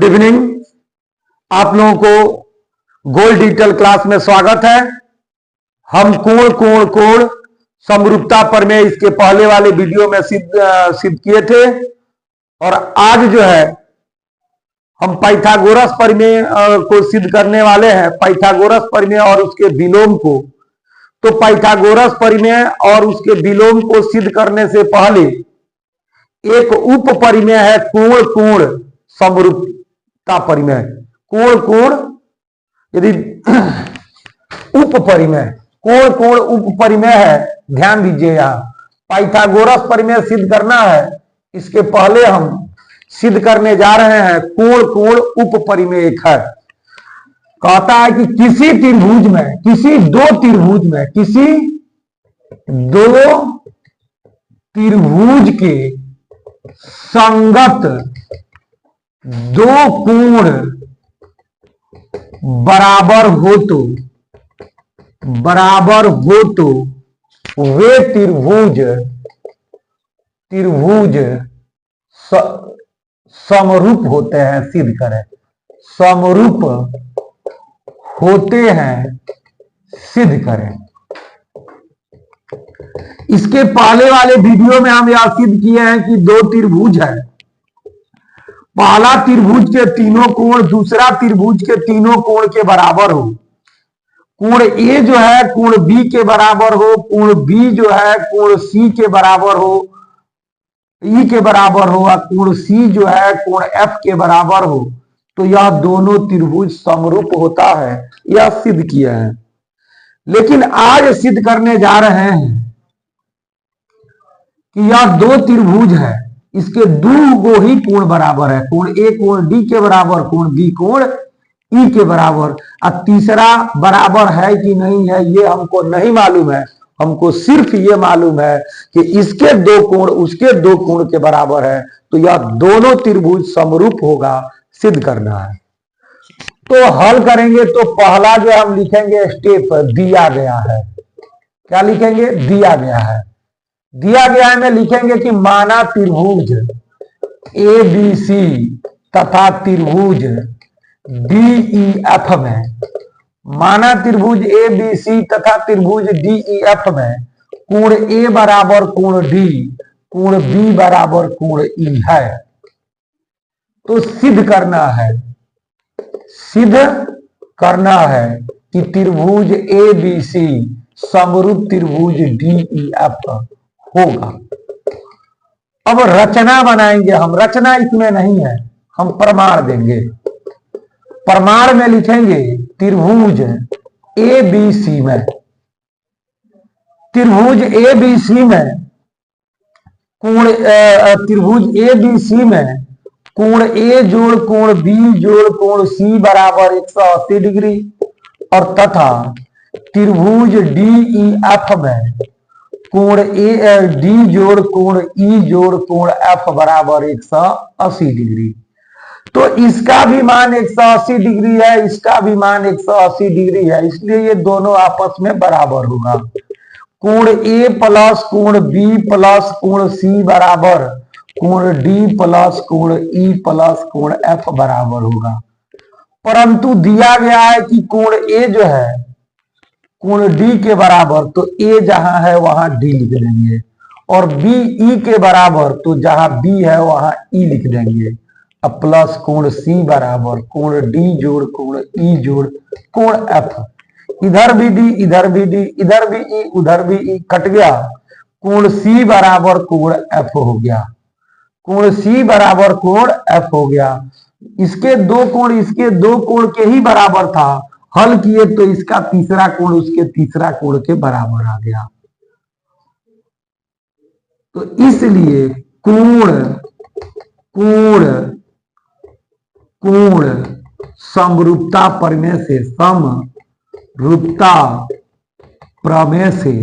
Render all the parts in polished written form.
Good evening. आप लोगों को गोल्ड डिजिटल क्लास में स्वागत है। हम कोण समरूपता प्रमेय इसके पहले वाले वीडियो में सिद्ध किए थे और आज जो है हम पाइथागोरस प्रमेय को सिद्ध करने वाले हैं। पाइथागोरस प्रमेय और उसके विलोम को। तो पाइथागोरस प्रमेय और उसके विलोम को सिद्ध करने से पहले एक उप परिमेय है कोण समरूपता परिमेय। कोण यदि उप परिमेय कोण उप परिमेय है, ध्यान दीजिए। यहां पाइथागोरस प्रमेय सिद्ध करना है, इसके पहले हम सिद्ध करने जा रहे हैं कोण उप परिमेय एक है। कहता है कि किसी दो त्रिभुज के संगत दो कोण बराबर हो तो वे त्रिभुज समरूप होते हैं। सिद्ध करें, समरूप होते हैं, सिद्ध करें। इसके पहले वाले वीडियो में हम यह सिद्ध किए हैं कि दो त्रिभुज है। पहला त्रिभुज के तीनों कोण दूसरा त्रिभुज के तीनों कोण के बराबर हो। कोण ए जो है कोण बी के बराबर हो, कोण बी जो है कोण सी के बराबर हो, ई के बराबर हो, और कोण सी जो है कोण एफ के बराबर हो, तो यह दोनों त्रिभुज समरूप होता है। यह सिद्ध किया है। लेकिन आज सिद्ध करने जा रहे हैं कि यह दो त्रिभुज है, इसके दो ही कोण बराबर है। कोण ए कोण डी के बराबर, कोण बी कोण ई के बराबर। और तीसरा बराबर है कि नहीं है ये हमको नहीं मालूम है। हमको सिर्फ ये मालूम है कि इसके दो कोण उसके दो कोण के बराबर है, तो यह दोनों त्रिभुज समरूप होगा। सिद्ध करना है तो हल करेंगे। तो पहला जो हम लिखेंगे स्टेप दिया गया है। क्या लिखेंगे? दिया गया है। दिया गया है में लिखेंगे कि माना त्रिभुज ए बी सी तथा त्रिभुज डी ई एफ में, माना त्रिभुज ए बी सी तथा त्रिभुज डी ई एफ में कोण ए बराबर कोण डी, कोण बी बराबर कोण ई है। तो सिद्ध करना है कि त्रिभुज ए बी सी समरूप त्रिभुज डी ई एफ होगा। अब रचना बनाएंगे हम। रचना इसमें नहीं है, हम प्रमाण देंगे। प्रमाण में लिखेंगे त्रिभुज ए बी सी में, त्रिभुज ए बी सी में कोण त्रिभुज ए बी सी में कोण ए जोड़ कोण बी जोड़ कोण सी बराबर 180 डिग्री, और तथा त्रिभुज डी ई एफ में कोण ए डी जोड़ कोण ई जोड़ कोण एफ बराबर 180 डिग्री। तो इसका भी मान 180 डिग्री है, इसका भी मान 180 डिग्री है, इसलिए ये दोनों आपस में बराबर होगा। कोण ए प्लस कोण बी प्लस कोण सी बराबर कोण डी प्लस कोण ई प्लस कोण एफ बराबर होगा। परंतु दिया गया है कि कोण ए जो है कोण डी के बराबर, तो ए जहां है वहां डी लिख देंगे, और बी ई के बराबर, तो जहां बी है वहां ई लिख देंगे। अब प्लस कोण सी बराबर कोण डी जोड़ कोण ई जोड़ कोण एफ। इधर भी डी इधर भी डी, इधर भी ई उधर भी ई, कट गया। कोण सी बराबर कोण एफ हो गया। कोण सी बराबर कोण एफ हो गया। इसके दो कोण के ही बराबर था। हल किए तो इसका तीसरा कोण उसके तीसरा कोण के बराबर आ गया। तो इसलिए कोण समरूपता प्रमेय से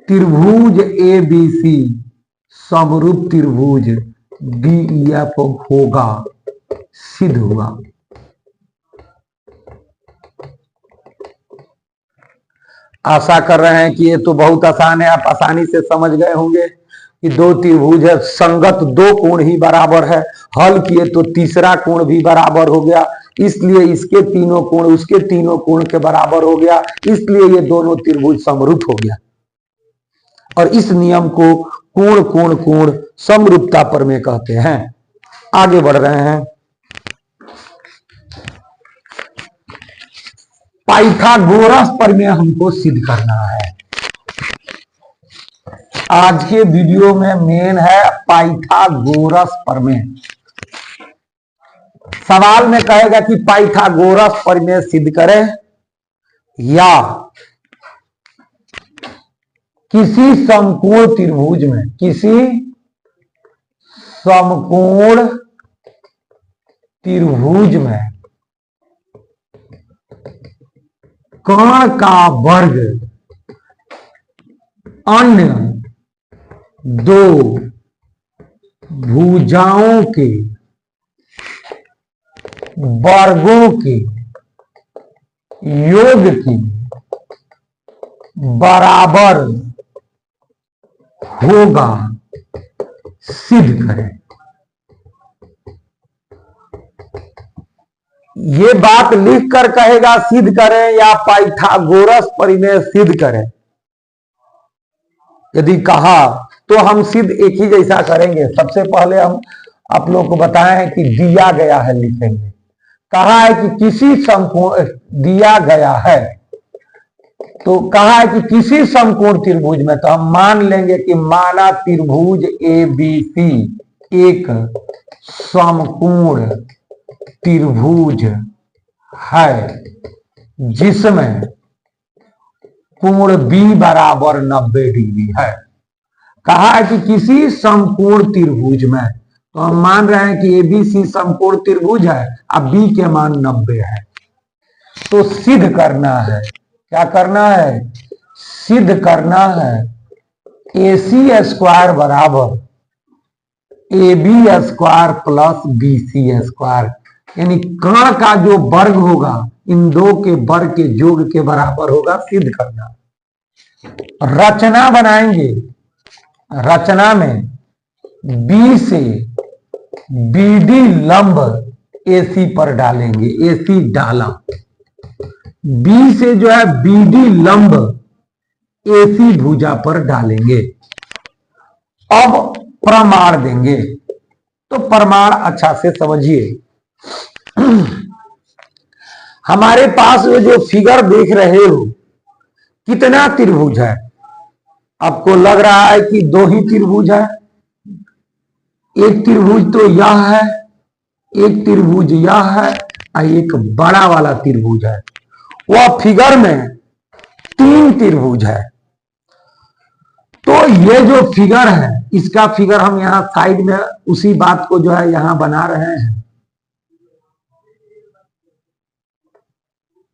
त्रिभुज ए बी सी समरूप त्रिभुज डी ई एफ होगा। सिद्ध हुआ। आशा कर रहे हैं कि ये तो बहुत आसान है, आप आसानी से समझ गए होंगे कि दो त्रिभुज है, संगत दो कोण ही बराबर है। हल किए तो तीसरा कोण भी बराबर हो गया, इसलिए इसके तीनों कोण उसके तीनों कोण के बराबर हो गया, इसलिए ये दोनों त्रिभुज समरूप हो गया। और इस नियम को कोण कोण कोण समरूपता प्रमेय कहते हैं। आगे बढ़ रहे हैं। पाइथागोरस प्रमेय हमको सिद्ध करना है। आज के वीडियो में मेन है पाइथागोरस प्रमेय। सवाल में कहेगा कि पाइथागोरस प्रमेय सिद्ध करें या किसी समकोण त्रिभुज में, किसी समकोण त्रिभुज में कर्ण का वर्ग अन्य दो भुजाओं के वर्गों के योग के बराबर होगा, सिद्ध करें। ये बात लिखकर कहेगा सिद्ध करें या पाइथागोरस प्रमेय सिद्ध करें। यदि कहा तो हम सिद्ध एक ही जैसा करेंगे। सबसे पहले हम आप लोगों को बताएं कि दिया गया है, लिखेंगे। कहा है कि किसी समकोण दिया गया है, तो कहा है कि किसी समकोण त्रिभुज में, तो हम मान लेंगे कि माना त्रिभुज ABC एक समकोण त्रिभुज है जिसमें कोण B बराबर 90 डिग्री है। कहा है कि किसी समकोण त्रिभुज में, तो हम मान रहे हैं कि ABC समकोण त्रिभुज है, अब B के मान 90 है। तो सिद्ध करना है, क्या करना है? सिद्ध करना है AC स्क्वायर बराबर AB square plus BC square, यानी कर्ण का जो वर्ग होगा इन दो के वर्ग के योग के बराबर होगा, सिद्ध करना। रचना बनाएंगे। रचना में B से BD लंब AC पर डालेंगे, AC डाला। B से जो है BD लंब AC भुजा पर डालेंगे। अब प्रमाण देंगे, तो प्रमाण अच्छा से समझिए। हमारे पास जो फिगर देख रहे हो, कितना त्रिभुज है? आपको लग रहा है कि दो ही त्रिभुज है। एक त्रिभुज तो यह है, एक त्रिभुज यह है और एक बड़ा वाला त्रिभुज है। वह फिगर में 3 त्रिभुज है। तो ये जो फिगर है, इसका फिगर हम यहां साइड में उसी बात को जो है यहां बना रहे हैं,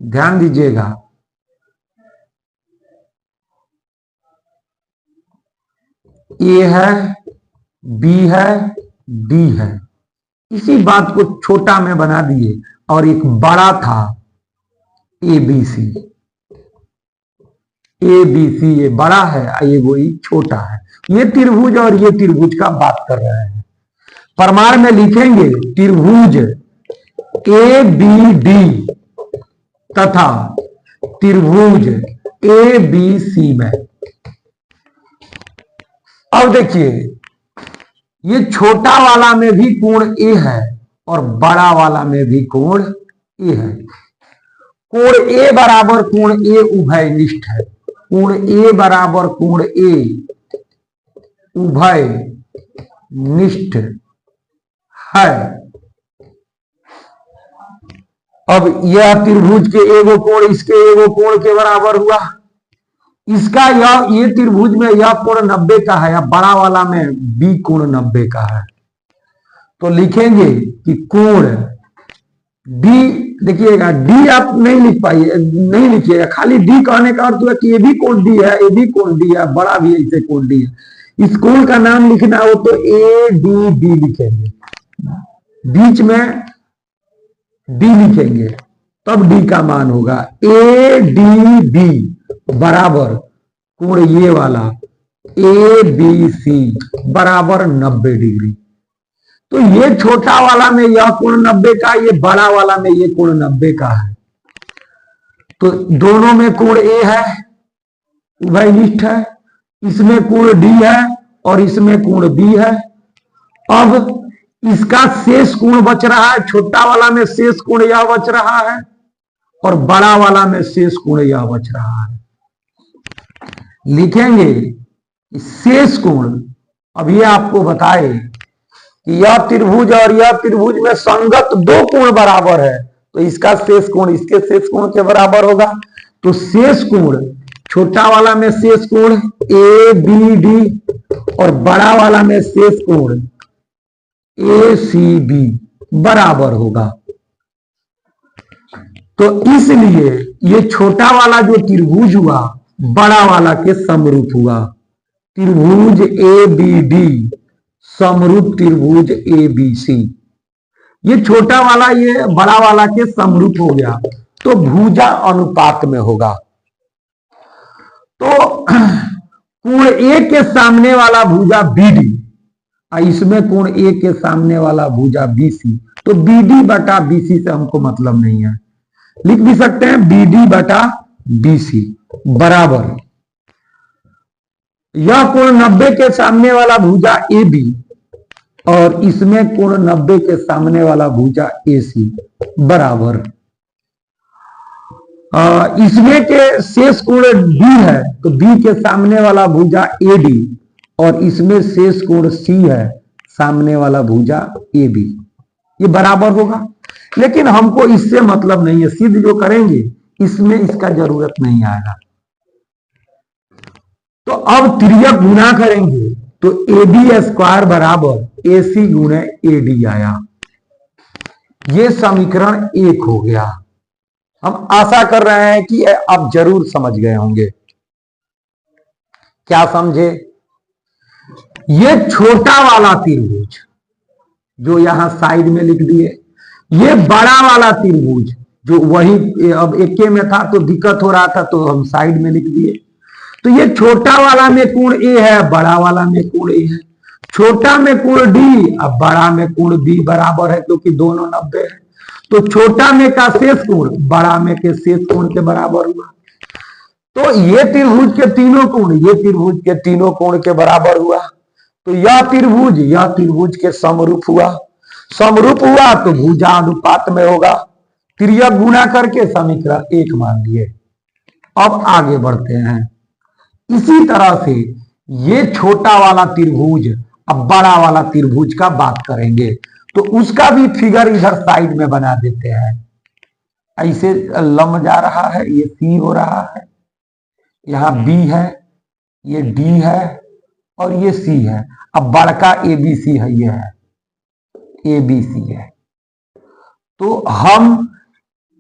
ध्यान दीजिएगा। ए है, बी है, डी है, इसी बात को छोटा में बना दिए और एक बड़ा था ABC। ABC ये बड़ा है, ये वही छोटा है। ये त्रिभुज और ये त्रिभुज का बात कर रहे हैं। प्रमाण में लिखेंगे त्रिभुज ABD तथा त्रिभुज ABC में। अब देखिए, ये छोटा वाला में भी कोण A है और बड़ा वाला में भी कोण A है। कोण A बराबर कोण A उभयनिष्ठ है। कोण A बराबर कोण A उभय निष्ठ है। अब यह त्रिभुज के एगो कोण इसके एगो कोण के बराबर हुआ। इसका ये त्रिभुज में यह कोण 90 का है, या बड़ा वाला में B कोण 90 का है। तो लिखेंगे कि कोण D, देखिएगा D आप नहीं लिख पाइए, नहीं लिखिएगा, खाली D कहने का अर्थ है कि ये भी कोण D है, ये भी कोण D है, बड़ा भी ऐसे कोण D है। इस कोण का नाम लिखना हो तो ADD लिखेंगे, बीच में D लिखेंगे, तब D का मान होगा ADD बराबर कोण ये वाला ABC बराबर 90 डिग्री। तो ये छोटा वाला में यह कोण 90 का, ये बड़ा वाला में ये कोण 90 का है। तो दोनों में कोण ए है, उभयनिष्ठ है, इसमें कोण डी है और इसमें कोण बी है। अब इसका शेष कोण बच रहा है, छोटा वाला में शेष कोण यह बच रहा है और बड़ा वाला में शेष कोण यह बच रहा है। लिखेंगे शेष कोण। अब ये आपको बताए कि यह त्रिभुज और यह त्रिभुज में संगत दो कोण बराबर है, तो इसका शेष कोण इसके शेष कोण के बराबर होगा। तो शेष कोण, छोटा वाला में शेष कोण ए बी डी और बड़ा वाला में शेष कोण ए सी बी बराबर होगा। तो इसलिए ये छोटा वाला जो त्रिभुज हुआ बड़ा वाला के समरूप हुआ। त्रिभुज ए बी डी समरूप त्रिभुज ए बी सी। ये छोटा वाला ये बड़ा वाला के समरूप हो गया, तो भुजा अनुपात में होगा। तो कोण ए के सामने वाला भुजा बीडी और इसमें कोण ए के सामने वाला भुजा बीसी, तो बीडी बटा बीसी से हमको मतलब नहीं है। लिख भी सकते हैं बीडी बटा बीसी बराबर यह कोण 90 के सामने वाला भुजा ए बी और इसमें कोण 90 के सामने वाला भुजा ए सी बराबर इसमें के शेष कोण डी है, तो बी के सामने वाला भुजा ए डी और इसमें शेष कोण सी है, सामने वाला भुजा ए बी, ये बराबर होगा। लेकिन हमको इससे मतलब नहीं है, सिद्ध जो करेंगे इसमें इसका जरूरत नहीं आएगा। तो अब तिर्यक गुना करेंगे तो ए बी स्क्वायर बराबर ए सी गुणे ए डी आया। ये समीकरण 1 हो गया। हम आशा कर रहे हैं कि आप जरूर समझ गए होंगे। क्या समझे? ये छोटा वाला त्रिभुज जो यहां साइड में लिख दिए, ये बड़ा वाला त्रिभुज जो वही अब एके में था तो दिक्कत हो रहा था तो हम साइड में लिख दिए। तो ये छोटा वाला में कोण ए है, बड़ा वाला में कोण ए है। छोटा में कोण डी अब बड़ा में कोण बी बराबर है, क्योंकि दोनों 90 है। तो छोटा में का शेष कोण बड़ा में के शेष कोण के बराबर हुआ। तो ये त्रिभुज के तीनों कोण ये त्रिभुज के तीनों कोण के बराबर हुआ। तो यह त्रिभुज के समरूप हुआ। समरूप हुआ तो भुजा अनुपात में होगा। तिर्यक गुना करके समीकरण 1 मान लिए। अब आगे बढ़ते हैं। इसी तरह से ये छोटा वाला त्रिभुज अब बड़ा वाला त्रिभुज का बात करेंगे, तो उसका भी फिगर इधर साइड में बना देते हैं। ऐसे लंब जा रहा है, ये सी हो रहा है, यहाँ बी है, ये डी है और ये सी है। अब बड़का एबीसी है, ये है एबीसी है। तो हम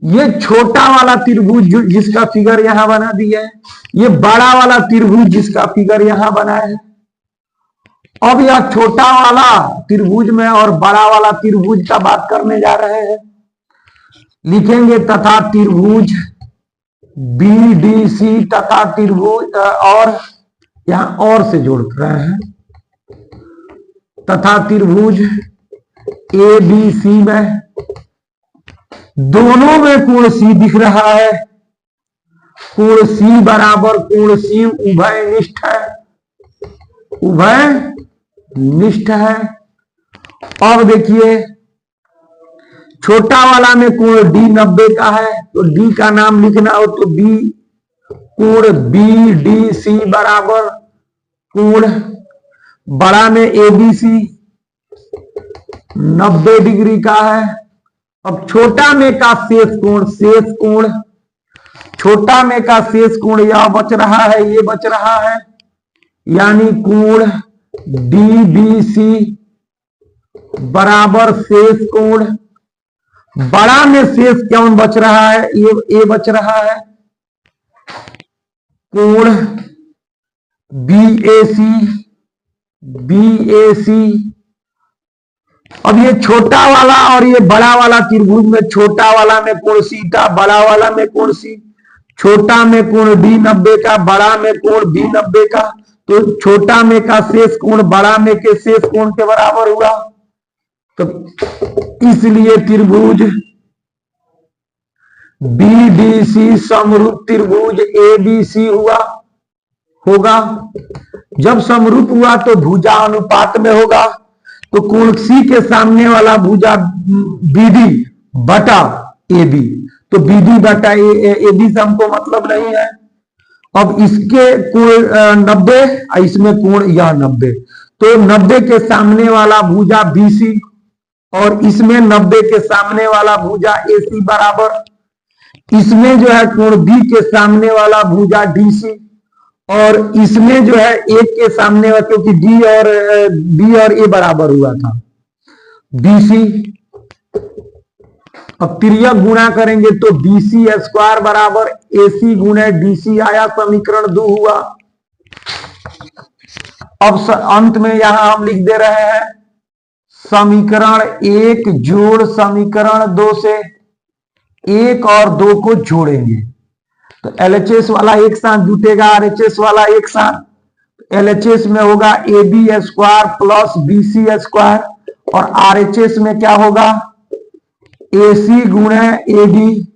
ये छोटा वाला त्रिभुज जिसका फिगर यहां बना दिया है, ये बड़ा वाला त्रिभुज जिसका फिगर यहां बना है। अब यह छोटा वाला त्रिभुज में और बड़ा वाला त्रिभुज का बात करने जा रहे हैं। लिखेंगे तथा त्रिभुज बीडीसी तथा त्रिभुज और यहां और से जोड़ रहे हैं तथा त्रिभुज एबीसी में दोनों में कोण सी दिख रहा है। कोण सी बराबर कोण सी उभयनिष्ठ है, उभयनिष्ठ है। अब देखिए छोटा वाला में कोण डी 90 का है, तो डी का नाम लिखना हो तो बी कोण बी डी सी बराबर कोण बड़ा में एबीसी 90 डिग्री का है। अब छोटा में का शेष कोण छोटा में का शेष कोण यह बच रहा है, ये बच रहा है, यानी कोण डीबीसी बराबर शेष कोण। बड़ा में शेष कौन बच रहा है? ये बच रहा है कोण बीएसी। अब ये छोटा वाला और ये बड़ा वाला त्रिभुज में छोटा वाला में कोण सी था, बड़ा वाला में कोण सी। छोटा में कोण डी 90 का, बड़ा में कोण बी 90 का। तो छोटा में का शेष कोण बड़ा में के शेष कोण के बराबर हुआ। तो इसलिए त्रिभुज बीडीसी समरूप त्रिभुज एबीसी होगा। जब समरूप हुआ तो भुजा अनुपात में होगा, तो कोण सी के सामने वाला भुजा बीडी बटा एबी, तो बीडी बटा एबी से हमको मतलब नहीं है। अब इसके कोण 90, इसमें कोण यह 90, तो 90 के सामने वाला भुजा बीसी और इसमें 90 के सामने वाला भुजा एसी बराबर, इसमें जो है कोण बी के सामने वाला भुजा डीसी और इसमें जो है एक के सामने वाला, क्योंकि बी और ए बराबर हुआ था, बीसी। अब तिर्यक गुणा करेंगे तो बीसी स्क्वायर बराबर एसी गुणे डीसी आया, समीकरण 2 हुआ। अब अंत में यहां हम लिख दे रहे हैं समीकरण 1 जोड़ समीकरण 2 से 1 और 2 को जोड़ेंगे तो एलएचएस वाला एक साथ जुटेगा, आरएचएस वाला एक साथ, एलएचएस में होगा A B square plus B C square और आरएचएस में क्या होगा एसी गुणे एडी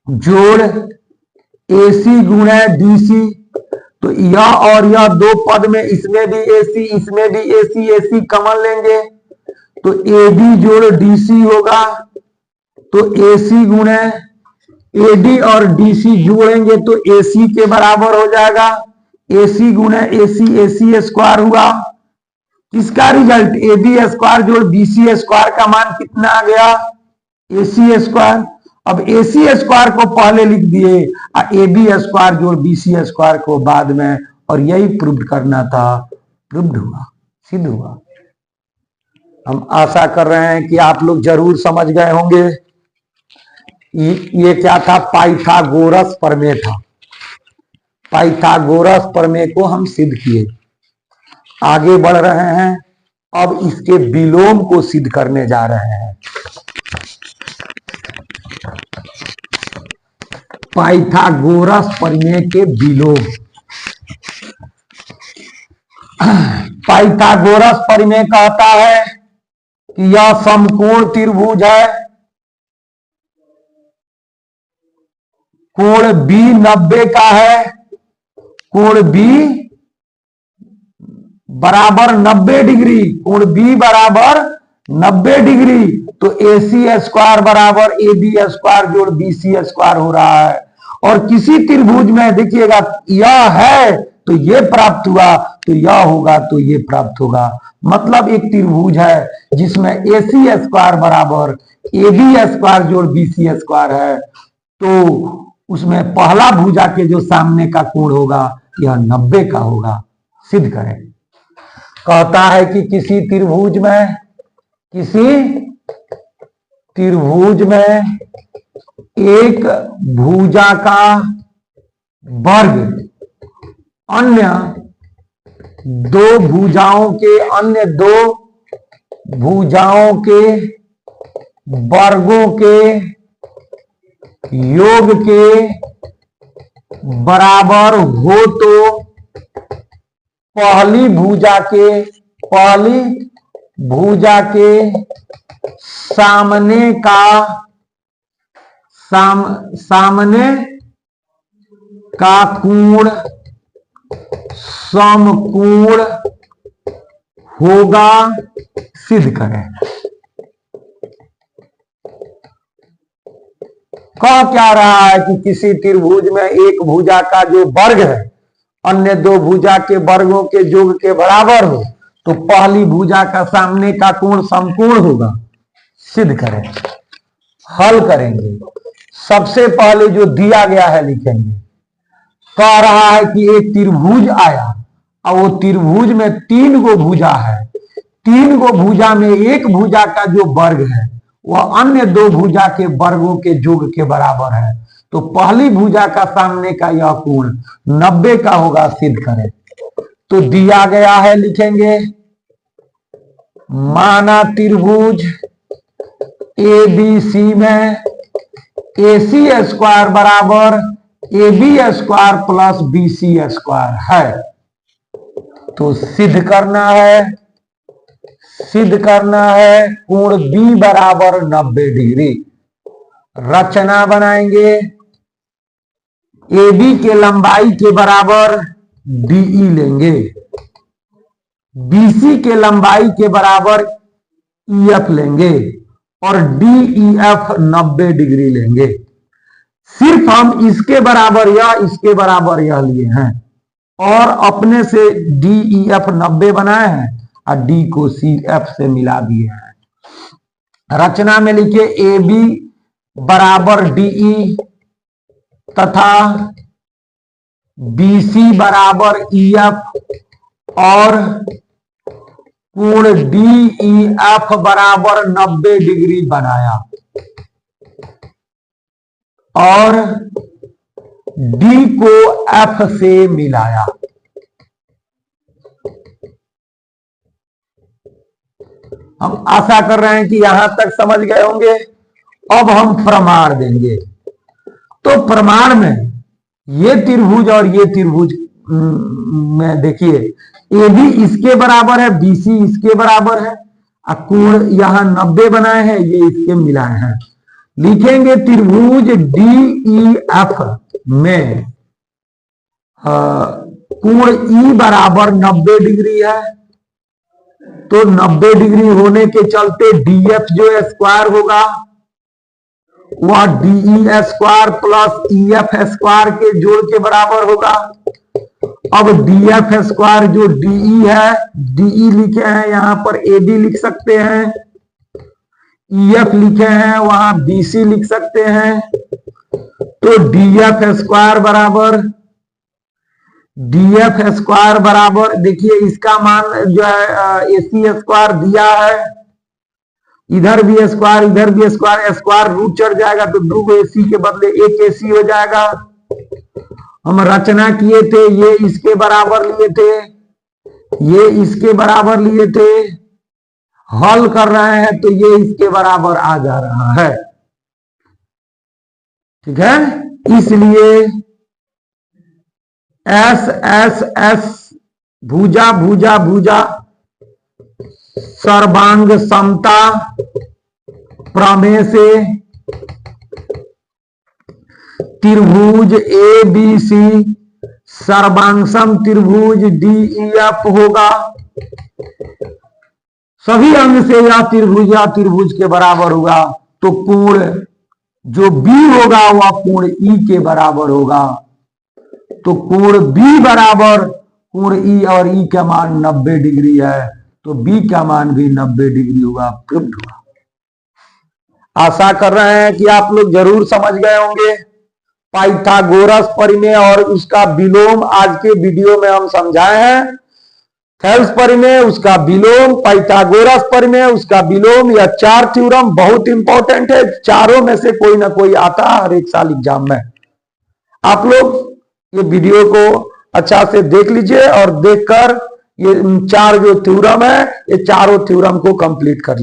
जोड़ एसी गुणे डीसी। तो यह और यह दो पद में इसमें भी एसी इसमें भी एसी, एसी कॉमन लेंगे तो एडी जोड़ डीसी होगा, तो एसी गुणे एडी और डीसी जोड़ेंगे तो एसी के बराबर हो जाएगा, एसी गुणे एसी, एसी स्क्वायर हुआ। किसका रिजल्ट एबी स्क्वायर जोड़ बीसी स्क्वायर का मान कितना आ गया एसी स्क्वायर। अब एसी स्क्वायर को पहले लिख दिए और एबी स्क्वायर जोड़ बीसी स्क्वायर को बाद में, और यही प्रूव करना था, प्रूव्ड हुआ, सिद्ध हुआ। हम आशा कर रहे हैं कि आप लोग जरूर समझ गए होंगे। ये क्या था, पाइथागोरस प्रमेय था। पाइथागोरस प्रमेय को हम सिद्ध किए, आगे बढ़ रहे हैं, अब इसके विलोम को सिद्ध करने जा रहे हैं। पाइथागोरस प्रमेय के विलोम। पाइथागोरस प्रमेय कहता है कि यह समकोण त्रिभुज है, कोण बी 90 का है, कोण बी बराबर 90 डिग्री, कोण बी बराबर 90 डिग्री, तो एसी स्क्वायर बराबर ए बी स्क्वायर जोड़ बीसी स्क्वायर हो रहा है। और किसी त्रिभुज में देखिएगा यह है तो ये प्राप्त हुआ, तो यह होगा तो ये प्राप्त होगा। मतलब एक त्रिभुज है जिसमें एसी स्क्वायर बराबर ए बी स्क्वायर जोड़ बीसी स्क्वायर है, तो उसमें पहला भुजा के जो सामने का कोण होगा यह 90 का होगा। सिद्ध करें। कहता है कि किसी त्रिभुज में एक भुजा का वर्ग अन्य दो भुजाओं के वर्गों के योग के बराबर हो तो पहली भुजा के सामने का कोण समकोण होगा। सिद्ध करें। कह क्या रहा है कि किसी त्रिभुज में एक भुजा का जो वर्ग है अन्य दो भुजा के वर्गों के योग के बराबर हो तो पहली भुजा का सामने का कोण समकोण होगा। सिद्ध करें। हल करेंगे। सबसे पहले जो दिया गया है लिखेंगे। कह रहा है कि एक त्रिभुज आया और वो त्रिभुज में 3 गो भुजा है, 3 गो भुजा में एक भुजा का जो वर्ग है वह अन्य दो भुजा के वर्गों के योग के बराबर है, तो पहली भुजा का सामने का यह कोण 90 का होगा। सिद्ध करें। तो दिया गया है लिखेंगे, माना त्रिभुज ABC में AC स्क्वायर बराबर AB square plus BC square है। तो सिद्ध करना है। सिद्ध करना है कोण बी बराबर 90 डिग्री। रचना बनाएंगे, ए बी के लंबाई के बराबर डीई लेंगे, बीसी के लंबाई के बराबर ईएफ लेंगे और डीईएफ 90 डिग्री लेंगे। सिर्फ हम इसके बराबर या इसके बराबर यह लिए हैं और अपने से डीईएफ 90 बनाए हैं और डी को सी एफ से मिला दिए हैं। रचना में लिखिए ए बी बराबर डीई तथा बीसी बराबर ईएफ और कोण डीईएफ बराबर 90 डिग्री बनाया और डी को एफ से मिलाया। हम आशा कर रहे हैं कि यहां तक समझ गए होंगे। अब हम प्रमाण देंगे। तो प्रमाण में ये त्रिभुज और ये त्रिभुज में देखिए, ए बी इसके बराबर है, बीसी इसके बराबर है, कोण यहां 90 बनाए हैं, ये इसके मिलाए हैं। लिखेंगे त्रिभुज डीईएफ में कोण ई बराबर 90 डिग्री है, तो 90 डिग्री होने के चलते डीएफ जो स्क्वायर होगा वह DE square plus EF square के जोड़ के बराबर होगा। अब डीएफ स्क्वायर जो डीई है, डीई लिखे हैं यहां पर ए बी लिख सकते हैं, ईएफ लिखे हैं वहां बीसी लिख सकते हैं। तो डीएफ स्क्वायर बराबर देखिए इसका मान जो है एसी स्क्वायर दिया है, इधर भी स्क्वायर इधर भी स्क्वायर, स्क्वायर रूट चढ़ जाएगा तो 2 एसी के बदले 1 एसी हो जाएगा। हम रचना किए थे, ये इसके बराबर लिए थे, ये इसके बराबर लिए थे, हल कर रहे हैं तो ये इसके बराबर आ जा रहा है। ठीक है, इसलिए एस एस एस भुजा भुजा भुजा सर्वांग समता प्रमेय से त्रिभुज ए बी सी सर्वांगसम त्रिभुज डीईएफ होगा। सभी अंग से या त्रिभुज के बराबर होगा, तो कोण जो बी होगा वह कोण ई के बराबर होगा। तो कोण बी बराबर कोण ई और ई का मान 90 डिग्री है, तो बी का मान भी 90 डिग्री होगा, प्रूव्ड होगा। आशा कर रहे हैं कि आप लोग जरूर समझ गए होंगे। पाइथागोरस परिमेय और उसका विलोम आज के वीडियो में हम समझाए हैं। थेल्स परिमेय, उसका विलोम, पाइथागोरस परिमेय, उसका विलोम, यह 4 थ्योरम बहुत इंपॉर्टेंट है। चारों में से कोई ना कोई आता है हर एक साल एग्जाम में। आप लोग ये वीडियो को अच्छा से देख लीजिए और देखकर ये 4 जो थ्योरम है, ये चारों थ्योरम को कंप्लीट कर लीजिए।